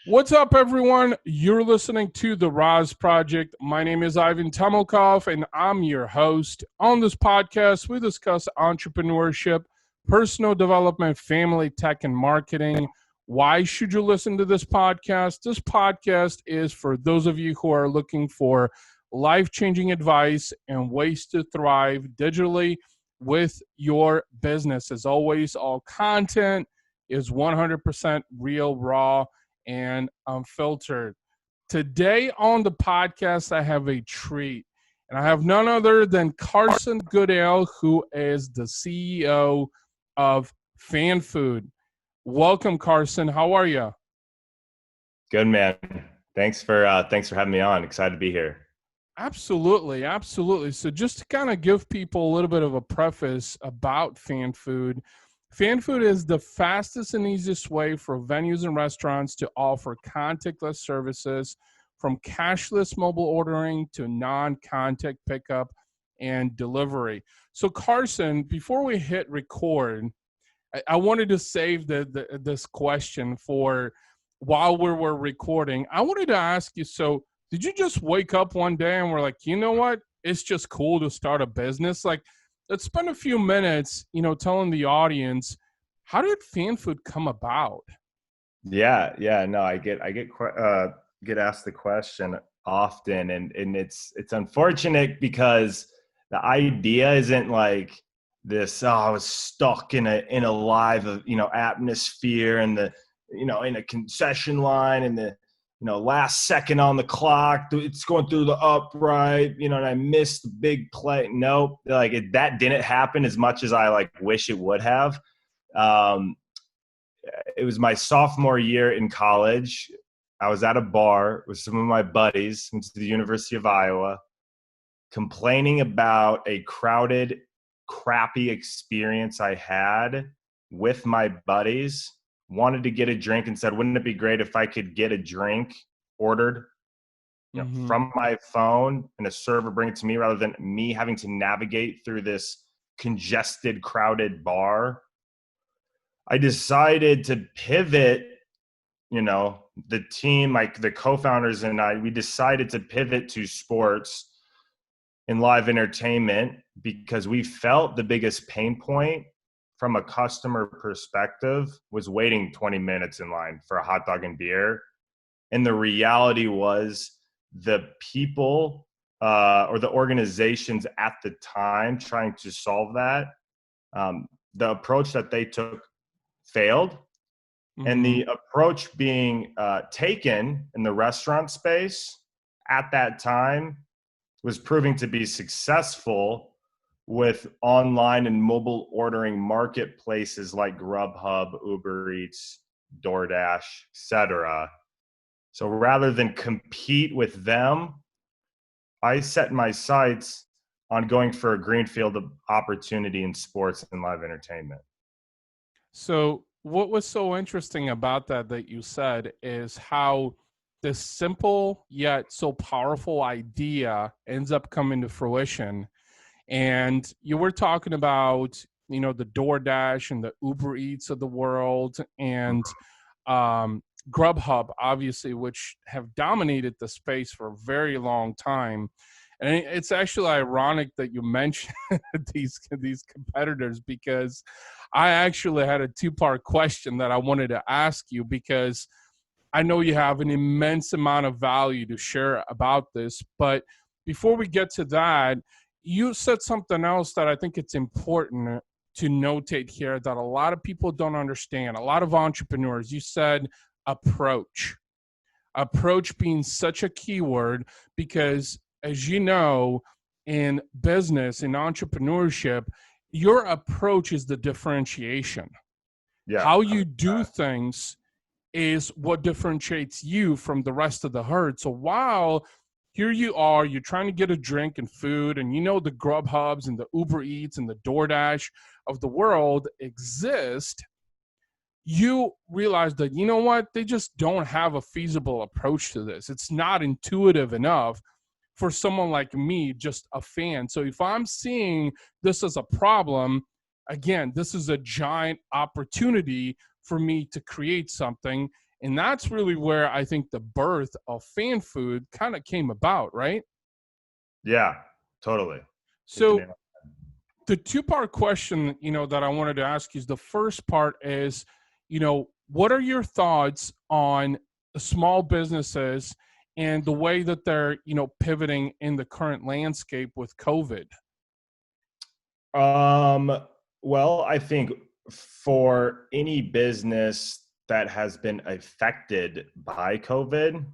What's up, everyone? You're listening to the RAS Project. My name is Ivan Temelkov, and I'm your host. On this podcast, we discuss entrepreneurship, personal development, family tech, and marketing. Why should you listen to this podcast? This podcast is for those of you who are looking for life-changing advice and ways to thrive digitally with your business. As always, all content is 100% real, raw, and unfiltered. Today on the podcast, I have a treat, and I have none other than Carson Goodale, who is the CEO of FanFood. Welcome, Carson. How are you? Good, man. Thanks for having me on. Excited to be here. Absolutely, absolutely. So just to kind of give people a little bit of a preface about FanFood, FanFood is the fastest and easiest way for venues and restaurants to offer contactless services, from cashless mobile ordering to non-contact pickup and delivery. So Carson, before we hit record, I wanted to save this question for while we were recording. I wanted to ask you, so did you just wake up one day and we're like, you know what? It's just cool to start a business? Like, let's spend a few minutes, telling the audience, how did FanFood come about? Yeah. No, I get asked the question often, and it's unfortunate because the idea isn't like this. Oh, I was stuck in a live atmosphere, and in a concession line, and the last second on the clock, it's going through the upright, and I missed the big play. Nope. That didn't happen as much as I wish it would have. It was my sophomore year in college. I was at a bar with some of my buddies, went to the University of Iowa, complaining about a crowded, crappy experience I had with my buddies. Wanted to get a drink and said, wouldn't it be great if I could get a drink ordered from my phone and a server bring it to me rather than me having to navigate through this congested, crowded bar. I decided to pivot, the team, the co-founders and I, we decided to pivot to sports and live entertainment because we felt the biggest pain point from a customer perspective was waiting 20 minutes in line for a hot dog and beer. And the reality was the people or the organizations at the time trying to solve that, the approach that they took failed. And the approach being taken in the restaurant space at that time was proving to be successful with online and mobile ordering marketplaces like Grubhub, Ubereats, DoorDash, etc. So rather than compete with them, I set my sights on going for a greenfield opportunity in sports and live entertainment. So what was so interesting about that you said is how this simple yet so powerful idea ends up coming to fruition. And you were talking about, the DoorDash and the Ubereats of the world and Grubhub, obviously, which have dominated the space for a very long time. And it's actually ironic that you mentioned these competitors, because I actually had a two-part question that I wanted to ask you, because I know you have an immense amount of value to share about this. But before we get to that, you said something else that I think it's important to notate here that a lot of people don't understand. A lot of entrepreneurs, you said approach being such a key word, because as you know, in business, in entrepreneurship, your approach is the differentiation. Yeah. How you do things is what differentiates you from the rest of the herd. So while here you are, you're trying to get a drink and food, and the Grubhubs and the Ubereats and the DoorDash of the world exist, you realize that, you know what, they just don't have a feasible approach to this. It's not intuitive enough for someone like me, just a fan. So if I'm seeing this as a problem, again, this is a giant opportunity for me to create something. And that's really where I think the birth of FanFood kind of came about, right? Yeah, totally. Hit the So nail. the two-part question, that I wanted to ask you is, the first part is, what are your thoughts on small businesses and the way that they're, pivoting in the current landscape with COVID? Well, I think for any business that has been affected by COVID,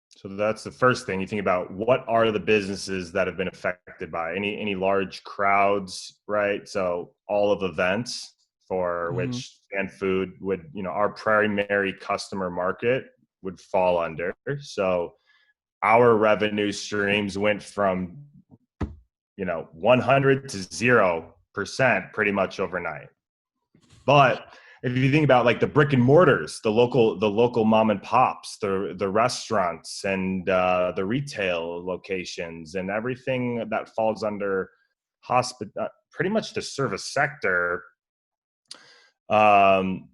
so that's the first thing you think about. What are the businesses that have been affected by any large crowds, right? So all of events for Mhm. which FanFood would, our primary customer market would fall under. So our revenue streams went from 100 to 0% pretty much overnight. But if you think about like the brick and mortars, the local mom and pops, the restaurants and the retail locations and everything that falls under pretty much the service sector, um,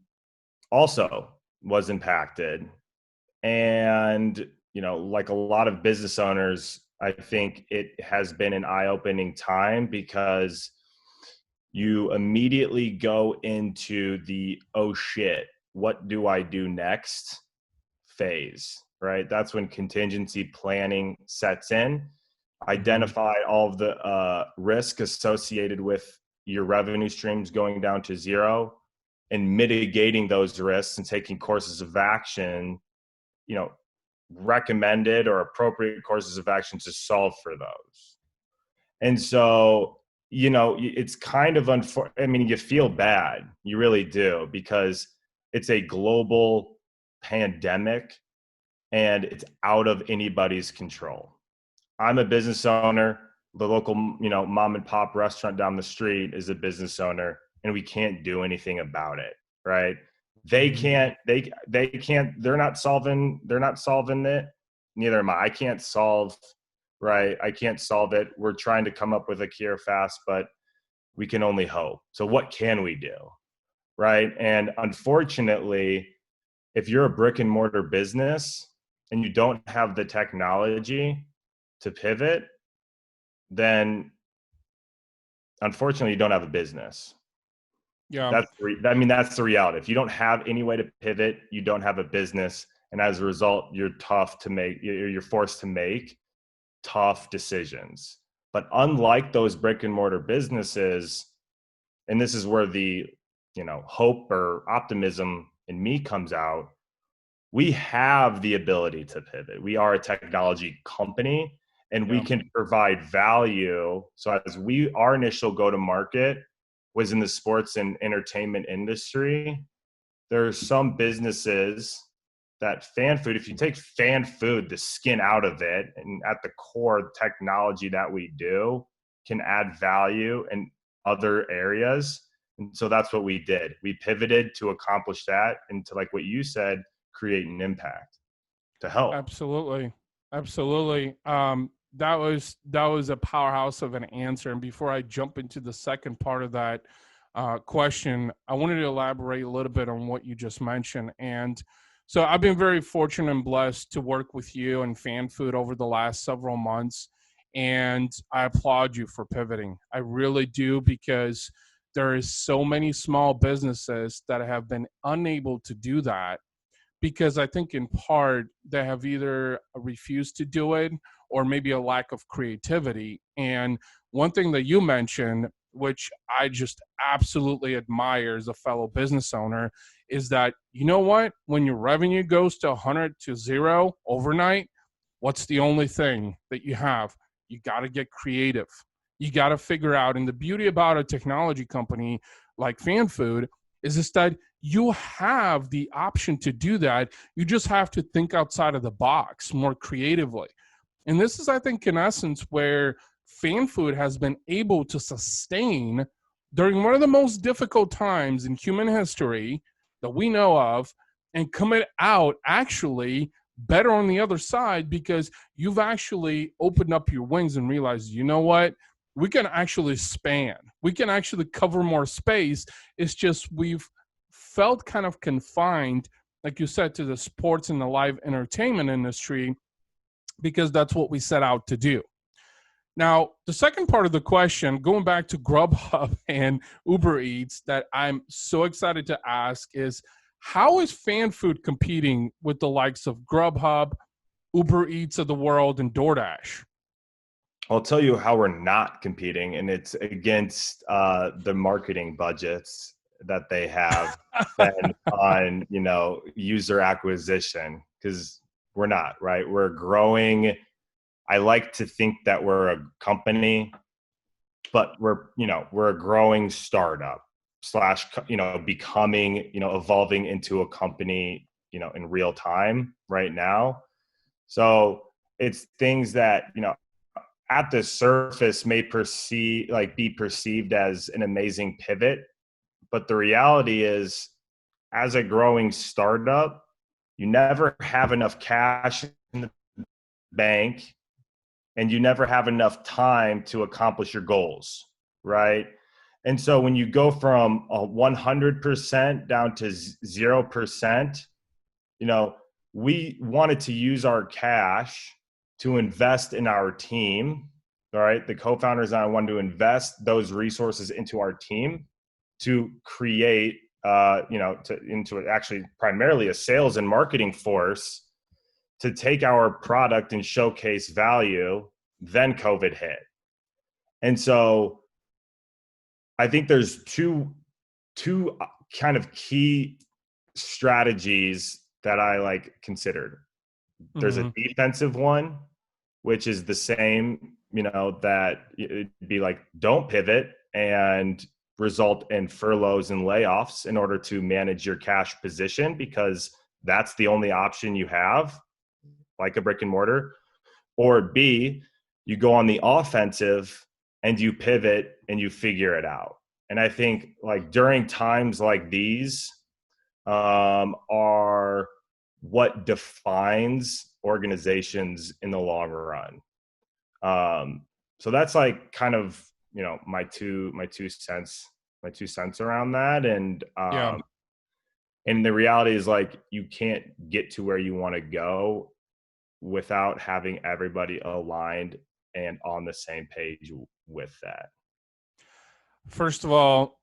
also was impacted. And like a lot of business owners, I think it has been an eye-opening time, because you immediately go into the oh shit, what do I do next phase, right? That's when contingency planning sets in. Mhm. Identify all of the risk associated with your revenue streams going down to zero, and mitigating those risks and taking courses of action, you know, recommended or appropriate courses of action to solve for those. And so, it's kind of I mean, you feel bad, you really do, because it's a global pandemic and it's out of anybody's control. I'm a business owner. The local, mom and pop restaurant down the street is a business owner, and we can't do anything about it, right? They Mhm. can't. They can't. They're not solving it. Neither am I. I can't solve. Right. I can't solve it. We're trying to come up with a cure fast, but we can only hope. So what can we do? Right. And unfortunately, if you're a brick and mortar business and you don't have the technology to pivot, then unfortunately you don't have a business. Yeah, That's the reality. If you don't have any way to pivot, you don't have a business, and as a result, you're forced to make tough decisions. But unlike those brick and mortar businesses, and this is where the hope or optimism in me comes out, we have the ability to pivot. We are a technology company, and we yeah, can provide value. So as our initial go to market was in the sports and entertainment industry, there's some businesses that FanFood, if you take FanFood, the skin out of it, and at the core technology that we do, can add value in other areas. And so that's what we did. We pivoted to accomplish that, and to, like what you said, create an impact to help. absolutely, absolutely. That was a powerhouse of an answer. And before I jump into the second part of that question, I wanted to elaborate a little bit on what you just mentioned. And so I've been very fortunate and blessed to work with you and FanFood over the last several months. And I applaud you for pivoting. I really do, because there is so many small businesses that have been unable to do that, because I think in part they have either refused to do it or maybe a lack of creativity. And one thing that you mentioned, which I just absolutely admire as a fellow business owner, is that, you know what? When your revenue goes to 100 to 0 overnight, what's the only thing that you have? You got to get creative. You got to figure out. And the beauty about a technology company like FanFood is this, that you have the option to do that. You just have to think outside of the box more creatively. And this is, I think, in essence, where FanFood has been able to sustain during one of the most difficult times in human history that we know of, and come it out actually better on the other side, because you've actually opened up your wings and realized, you know what? We can actually span. We can actually cover more space. It's just we've felt kind of confined like you said, to the sports and the live entertainment industry, because that's what we set out to do. Now, the second part of the question, going back to Grubhub and Ubereats, that I'm so excited to ask is, how is FanFood competing with the likes of Grubhub, Ubereats of the world, and DoorDash? I'll tell you how we're not competing, and it's against the marketing budgets that they have spent on, user acquisition, because we're not, right? We're growing. I like to think that we're a company, but we're a growing startup slash, becoming, evolving into a company, in real time right now. So it's things that, at the surface may be perceived as an amazing pivot. But the reality is, as a growing startup, you never have enough cash in the bank, and you never have enough time to accomplish your goals, right? And so when you go from 100% down to 0%, we wanted to use our cash to invest in our team, all right? The co-founders and I wanted to invest those resources into our team to create, into actually primarily a sales and marketing force to take our product and showcase value. Then COVID hit. And so I think there's two kind of key strategies that I considered. There's a defensive one, which is the same, that it'd be don't pivot and result in furloughs and layoffs in order to manage your cash position, because that's the only option you have, like a brick and mortar. Or B, you go on the offensive and you pivot and you figure it out. And I think during times like these are what defines organizations in the long run. So that's kind of, my two cents around that. And, and the reality is you can't get to where you want to go without having everybody aligned and on the same page with that. First of all,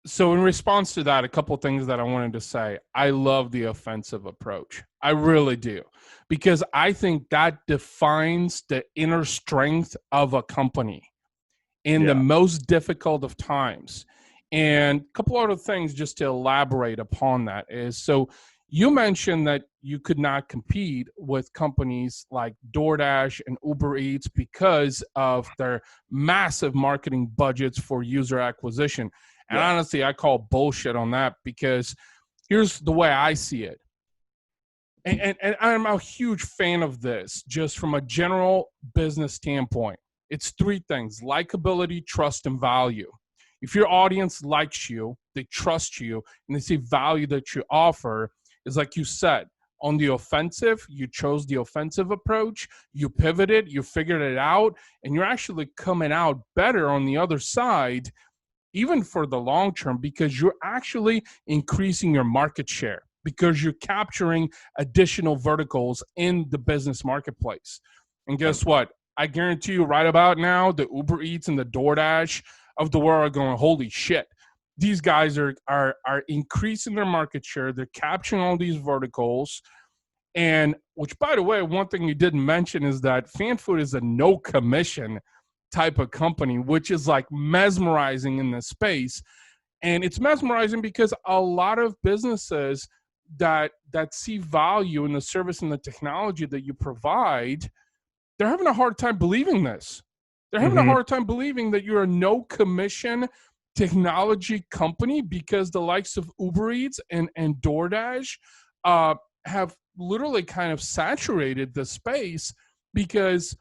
so in response to that, a couple of things that I wanted to say. I love the offensive approach. I really do, because I think that defines the inner strength of a company in the most difficult of times. And a couple other things just to elaborate upon that is, so you mentioned that you could not compete with companies like DoorDash and Ubereats because of their massive marketing budgets for user acquisition. And honestly, I call bullshit on that, because here's the way I see it. And I'm a huge fan of this, just from a general business standpoint. It's three things: likability, trust, and value. If your audience likes you, they trust you, and they see value that you offer, is like you said, on the offensive, you chose the offensive approach, you pivoted, you figured it out, and you're actually coming out better on the other side, even for the long term, because you're actually increasing your market share, because you're capturing additional verticals in the business marketplace. And guess what? I guarantee you right about now, the Ubereats and the DoorDash of the world are going, holy shit. These guys are increasing their market share. They're capturing all these verticals. And which, by the way, one thing you didn't mention is that FanFood is a no commission type of company, which is mesmerizing in this space. And it's mesmerizing because a lot of businesses that see value in the service and the technology that you provide, they're having a hard time believing this. They're having a hard time believing that you're a no commission technology company, because the likes of Ubereats and DoorDash have literally kind of saturated the space, because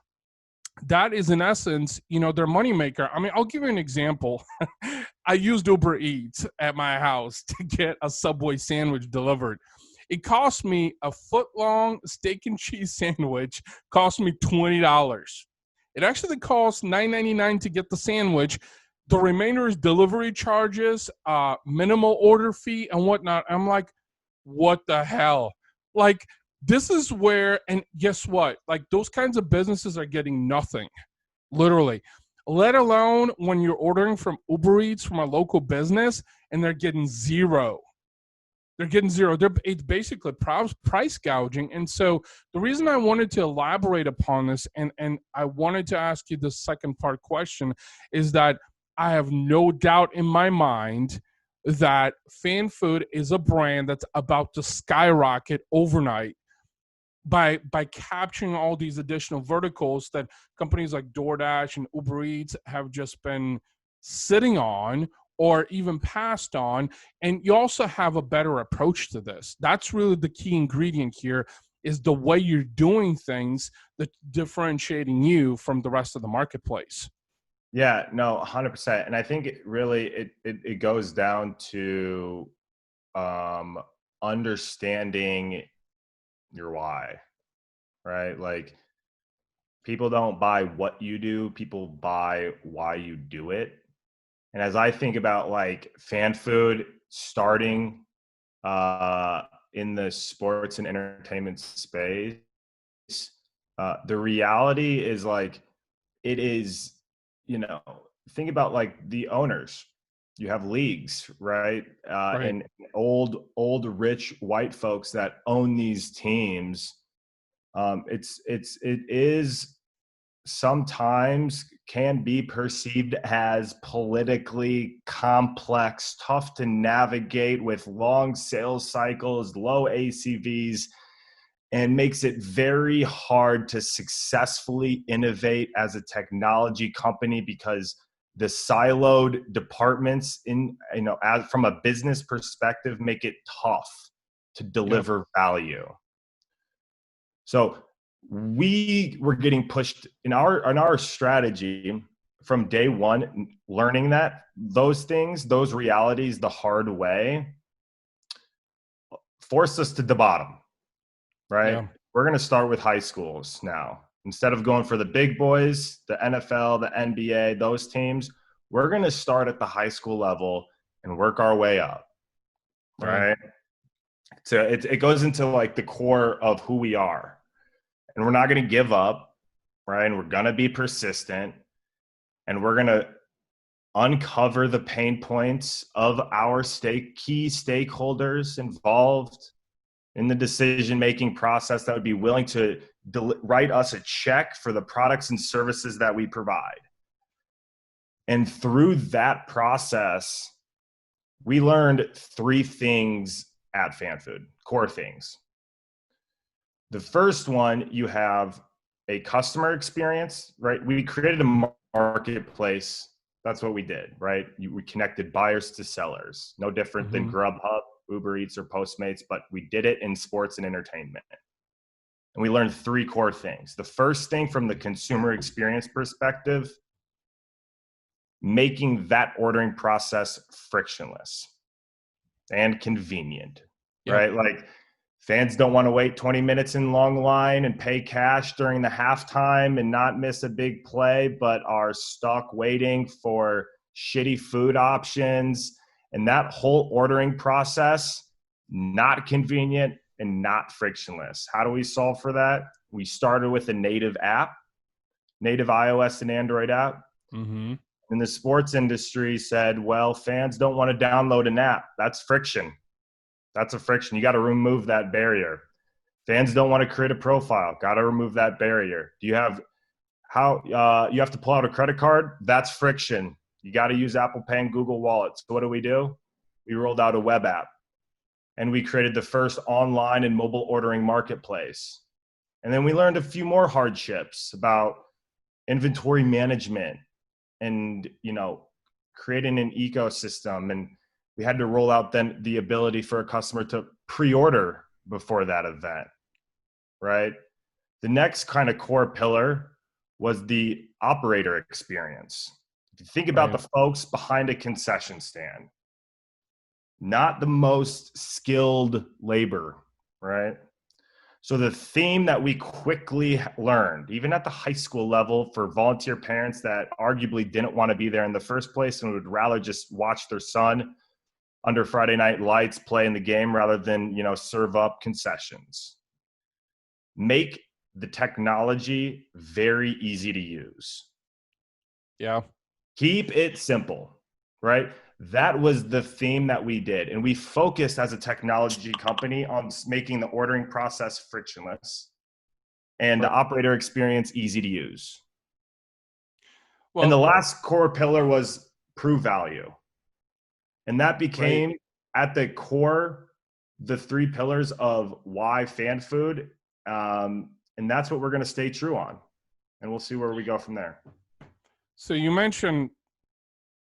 that is in essence, their moneymaker. I mean, I'll give you an example. I used Ubereats at my house to get a Subway sandwich delivered. It cost me a foot-long steak and cheese sandwich, cost me $20. It actually cost $9.99 to get the sandwich. The remainder is delivery charges, minimal order fee, and whatnot. I'm like, what the hell? Like, this is where, and guess what? Like, those kinds of businesses are getting nothing, literally. Let alone when you're ordering from Ubereats from a local business and they're getting zero. They're getting zero. It's basically price gouging. And so the reason I wanted to elaborate upon this, and I wanted to ask you the second part question, is that I have no doubt in my mind that FanFood is a brand that's about to skyrocket overnight by capturing all these additional verticals that companies like DoorDash and Uber Eats have just been sitting on or even passed on. And you also have a better approach to this. That's really the key ingredient here, is the way you're doing things that differentiating you from the rest of the marketplace. Yeah, no, 100%. And I think it goes down to understanding your why, right? Like, people don't buy what you do, people buy why you do it. And as I think about like FanFood starting in the sports and entertainment space, the reality is like, it is, think about like the owners. You have leagues, right? Right. And old rich white folks that own these teams. It is sometimes can be perceived as politically complex, tough to navigate, with long sales cycles, low ACVs, and makes it very hard to successfully innovate as a technology company, because the siloed departments from a business perspective make it tough to deliver value. So we were getting pushed in our strategy from day one, learning that those realities the hard way forced us to the bottom, right? Yeah. We're going to start with high schools now. Instead of going for the big boys, the NFL, the NBA, those teams, we're going to start at the high school level and work our way up, right? So it goes into like the core of who we are. And we're not going to give up, right? And we're going to be persistent, and we're going to uncover the pain points of our key stakeholders involved in the decision-making process that would be willing to write us a check for the products and services that we provide. And through that process, we learned 3 things at FanFood, core things. The first one, you have a customer experience, right? We created a marketplace. That's what we did, right? We connected buyers to sellers, no different than Grubhub, Ubereats, or Postmates, but we did it in sports and entertainment. And we learned 3 core things. The first thing, from the consumer experience perspective, making that ordering process frictionless and convenient, right? Like, fans don't want to wait 20 minutes in long line and pay cash during the halftime and not miss a big play, but are stuck waiting for shitty food options. And that whole ordering process, not convenient and not frictionless. How do we solve for that? We started with a native app, native iOS and Android app. And the sports industry said, well, fans don't want to download an app. That's friction. That's a friction. You got to remove that barrier. Fans don't want to create a profile. Got to remove that barrier. You have to pull out a credit card? That's friction. You got to use Apple Pay and Google Wallet. So what do? We rolled out a web app, and we created the first online and mobile ordering marketplace. And then we learned a few more hardships about inventory management and, creating an ecosystem. And we had to roll out then the ability for a customer to pre-order before that event, right? The next kind of core pillar was the operator experience. If you think about the folks behind a concession stand, not the most skilled labor, right? So the theme that we quickly learned, even at the high school level, for volunteer parents that arguably didn't want to be there in the first place and would rather just watch their son under Friday night lights, play in the game rather than, serve up concessions. Make the technology very easy to use. Yeah. Keep it simple, right? That was the theme that we did. And we focused as a technology company on making the ordering process frictionless and the operator experience easy to use. Well, and the last core pillar was prove value. And that became at the core, the 3 pillars of why FanFood. And that's what we're going to stay true on. And we'll see where we go from there. So you mentioned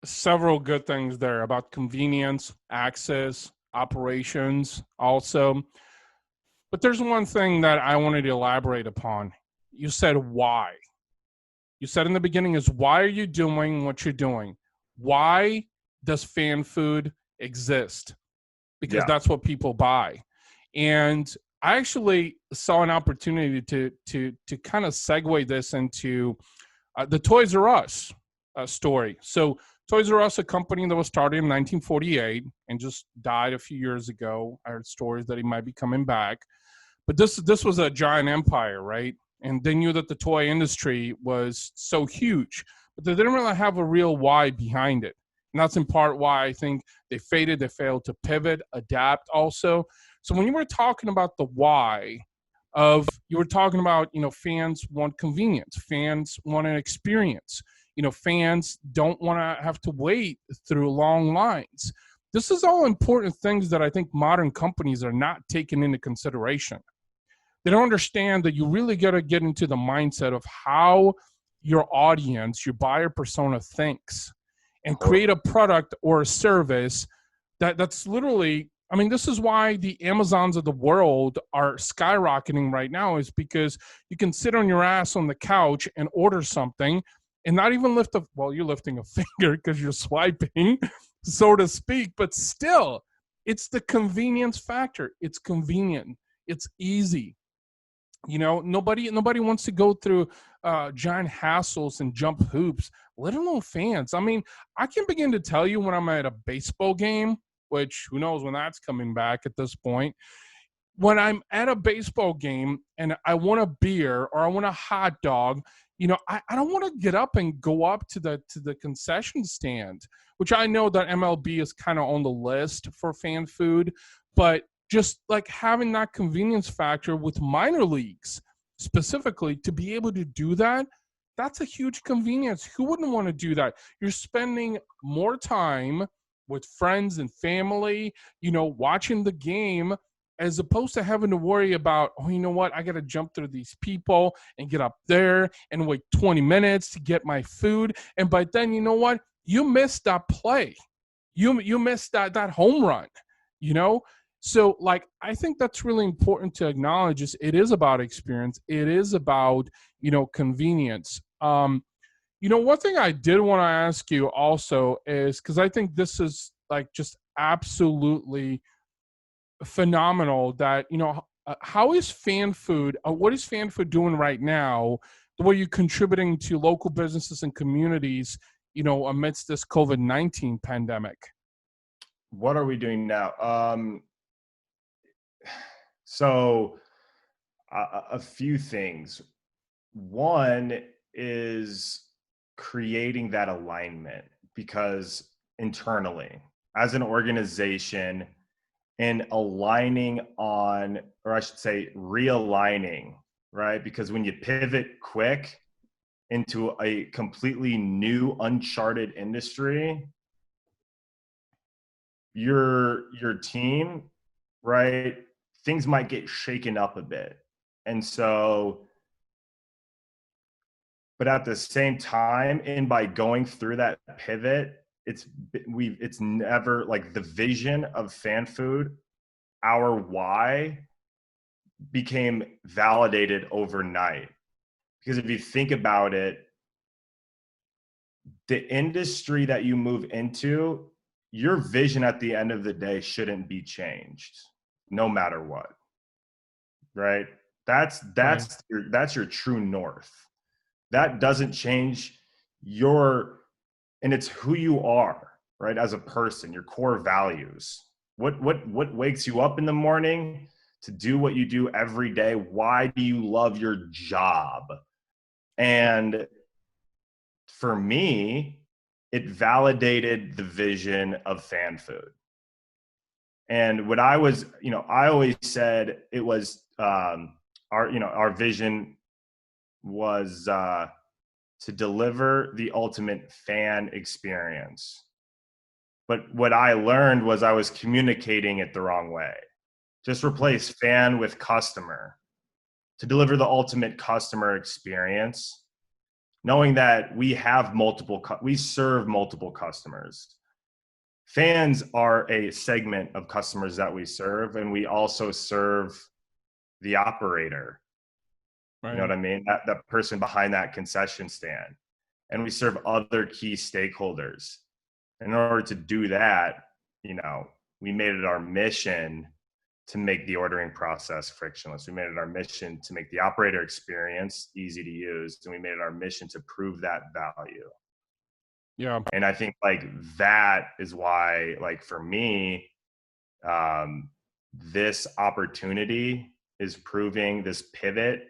several good things there about convenience, access, operations also. But there's one thing that I wanted to elaborate upon. You said why. You said in the beginning is why are you doing what you're doing? Why does FanFood exist? Because that's what people buy. And I actually saw an opportunity to kind of segue this into the Toys R Us story. So Toys R Us, a company that was started in 1948 and just died a few years ago. I heard stories that he might be coming back. But this was a giant empire, right? And they knew that the toy industry was so huge, but they didn't really have a real why behind it. And that's in part why I think they faded, they failed to pivot, adapt also. So when you were talking about the why you were talking about, fans want convenience, fans want an experience, fans don't want to have to wait through long lines. This is all important things that I think modern companies are not taking into consideration. They don't understand that you really got to get into the mindset of how your audience, your buyer persona thinks and create a product or a service that's literally, I mean, this is why the Amazons of the world are skyrocketing right now, is because you can sit on your ass on the couch and order something and not even you're lifting a finger because you're swiping, so to speak, but still, it's the convenience factor. It's convenient. It's easy. Nobody wants to go through giant hassles and jump hoops, let alone fans. I mean, I can begin to tell you when I'm at a baseball game, which who knows when that's coming back at this point. When I'm at a baseball game and I want a beer or I want a hot dog, I don't want to get up and go up to the concession stand, which I know that MLB is kind of on the list for FanFood, but just like having that convenience factor with minor leagues specifically to be able to do that, that's a huge convenience. Who wouldn't want to do that? You're spending more time with friends and family, watching the game, as opposed to having to worry about, you know what, I got to jump through these people and get up there and wait 20 minutes to get my food. And by then, you know what? You missed that play. You missed that home run, So, I think that's really important to acknowledge. Is it is about experience. It is about, convenience. One thing I did want to ask you also is, because I think this is just absolutely phenomenal that, how is FanFood, what is FanFood doing right now? The way you're contributing to local businesses and communities, amidst this COVID-19 pandemic? What are we doing now? So a few things. One is creating that alignment, because internally as an organization, and aligning on, or I should say realigning, right? Because when you pivot quick into a completely new uncharted industry, your team, right, things might get shaken up a bit. And so, but at the same time, and by going through that pivot, it's never like the vision of FanFood, our why, became validated overnight. Because if you think about it, the industry that you move into, your vision at the end of the day shouldn't be changed, no matter what. Right? That's your true north. That doesn't change and it's who you are. right? As a person, your core values. What wakes you up in the morning to do what you do every day? Why do you love your job? And for me, it validated the vision of FanFood. And what I was, I always said it was our vision was to deliver the ultimate fan experience. But what I learned was I was communicating it the wrong way. Just replace fan with customer to deliver the ultimate customer experience, knowing that we serve multiple customers. Fans are a segment of customers that we serve, and we also serve the operator. Right. You know what I mean? That person behind that concession stand. And we serve other key stakeholders. In order to do that, we made it our mission to make the ordering process frictionless. We made it our mission to make the operator experience easy to use. And we made it our mission to prove that value. Yeah. And I think that is why, for me, this opportunity is proving, this pivot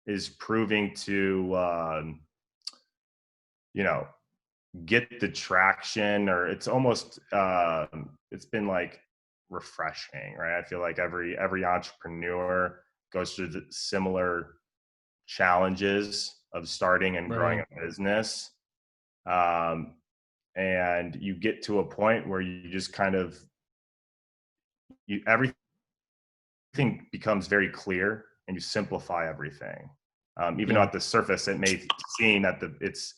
is proving to, get the traction, or it's almost, it's been refreshing, right? I feel like every entrepreneur goes through the similar challenges of starting and growing a business. And you get to a point where you just kind of, everything becomes very clear, and you simplify everything. Even though at the surface it may seem that it's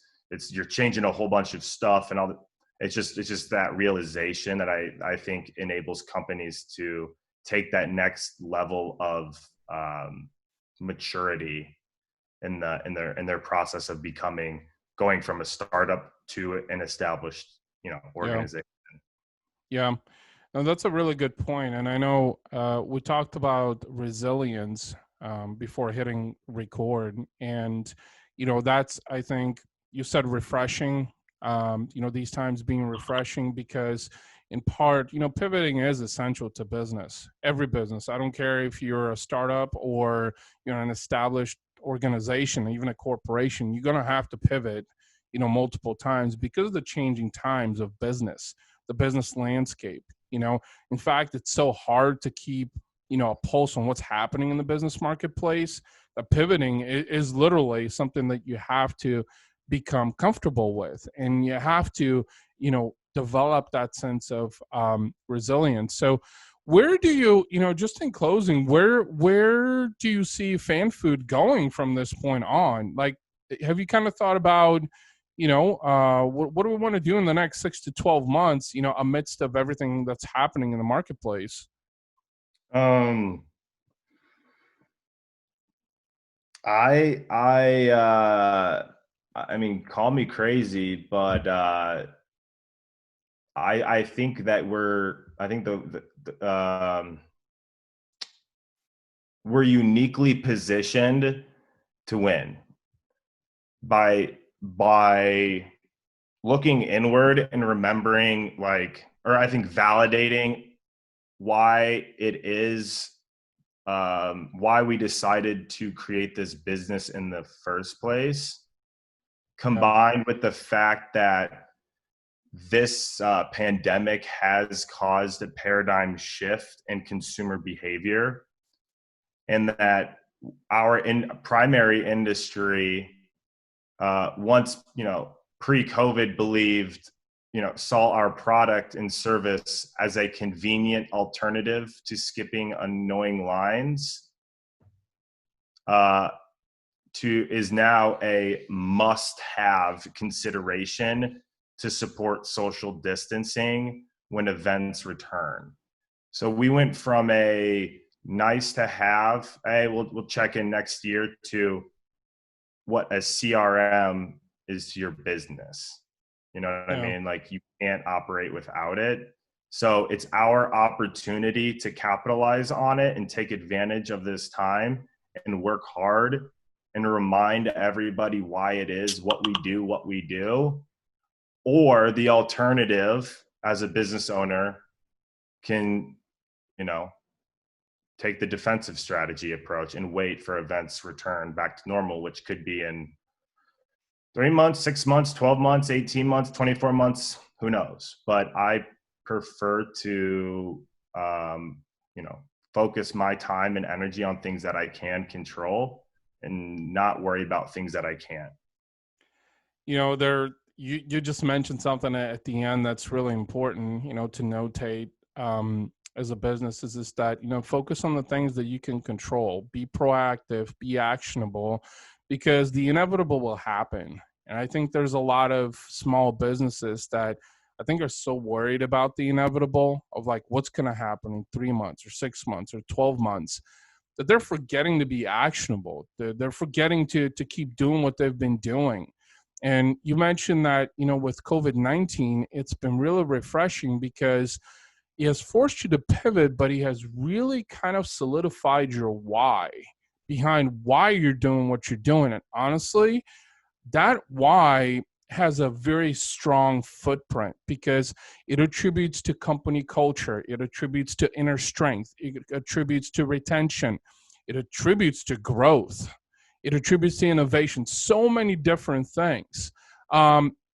you're changing a whole bunch of stuff and all. It's just that realization that I think enables companies to take that next level of maturity in their process of going from a startup to an established organization. Yeah. No, that's a really good point. And I know we talked about resilience before hitting record. And, that's, I think you said refreshing, these times being refreshing because in part, pivoting is essential to business, every business. I don't care if you're a startup or you're an established organization, even a corporation, you're going to have to pivot, multiple times because of the changing times of business, the business landscape. In fact, it's so hard to keep, a pulse on what's happening in the business marketplace. Pivoting is literally something that you have to become comfortable with, and you have to, develop that sense of resilience. So where do you, just in closing, where do you see FanFood going from this point on? Have you kind of thought about, what do we want to do in the next 6 to 12 months, amidst of everything that's happening in the marketplace? I mean, call me crazy, but I think that we're uniquely positioned to win by looking inward and remembering, or I think validating why it is, why we decided to create this business in the first place, combined with the fact that this pandemic has caused a paradigm shift in consumer behavior, and that our primary industry, once pre-COVID believed, saw our product and service as a convenient alternative to skipping annoying lines, is now a must-have consideration to support social distancing when events return. So we went from a nice to have, hey, we'll check in next year, to what a CRM is to your business. You know what I mean? You can't operate without it. So it's our opportunity to capitalize on it and take advantage of this time and work hard and remind everybody why it is what we do. Or the alternative as a business owner can, you know, take the defensive strategy approach and wait for events return back to normal, which could be in 3 months, 6 months, 12 months, 18 months, 24 months, who knows? But I prefer to, focus my time and energy on things that I can control and not worry about things that I can't. You just mentioned something at the end that's really important, to notate as a business is that, focus on the things that you can control, be proactive, be actionable, because the inevitable will happen. And I think there's a lot of small businesses that I think are so worried about the inevitable of like what's going to happen in 3 months or 6 months or 12 months that they're forgetting to be actionable. They're forgetting to keep doing what they've been doing. And you mentioned that, with COVID-19, it's been really refreshing because he has forced you to pivot, but he has really kind of solidified your why behind why you're doing what you're doing. And honestly, that why has a very strong footprint because it attributes to company culture. It attributes to inner strength. It attributes to retention. It attributes to growth. It attributes to innovation, so many different things.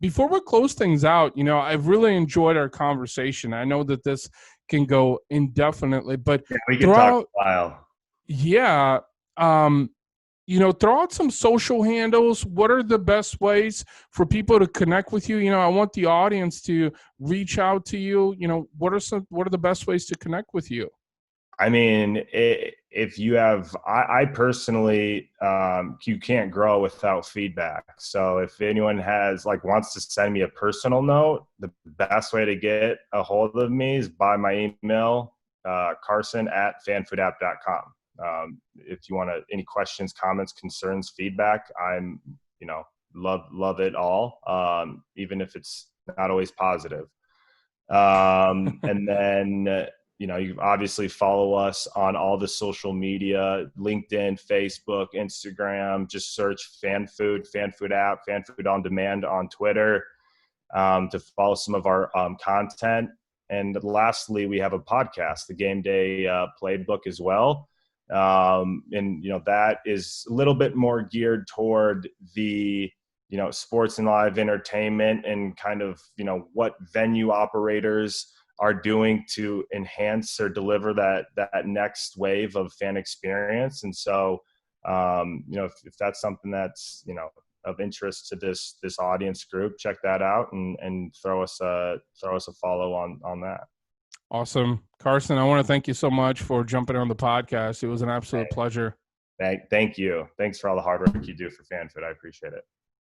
Before we close things out, I've really enjoyed our conversation. I know that this can go indefinitely, but yeah, we can talk a while. Yeah. Throw out some social handles. What are the best ways for people to connect with you? I want the audience to reach out to you. What are the best ways to connect with you? I mean, if you have, I personally, you can't grow without feedback. So if anyone wants to send me a personal note, the best way to get a hold of me is by my email, carson@fanfoodapp.com. If you want any questions, comments, concerns, feedback, I'm, love it all. Even if it's not always positive. And then, you obviously follow us on all the social media, LinkedIn, Facebook, Instagram. Just search FanFood app, FanFood on demand on Twitter to follow some of our content. And lastly, we have a podcast, the Game Day Playbook as well. That is a little bit more geared toward the sports and live entertainment and kind of, what venue operators are doing to enhance or deliver that next wave of fan experience. And so, if that's something that's, of interest to this audience group, check that out and throw us a follow on that. Awesome. Carson, I want to thank you so much for jumping on the podcast. It was an absolute pleasure. Thank you. Thanks for all the hard work you do for FanFood. I appreciate it.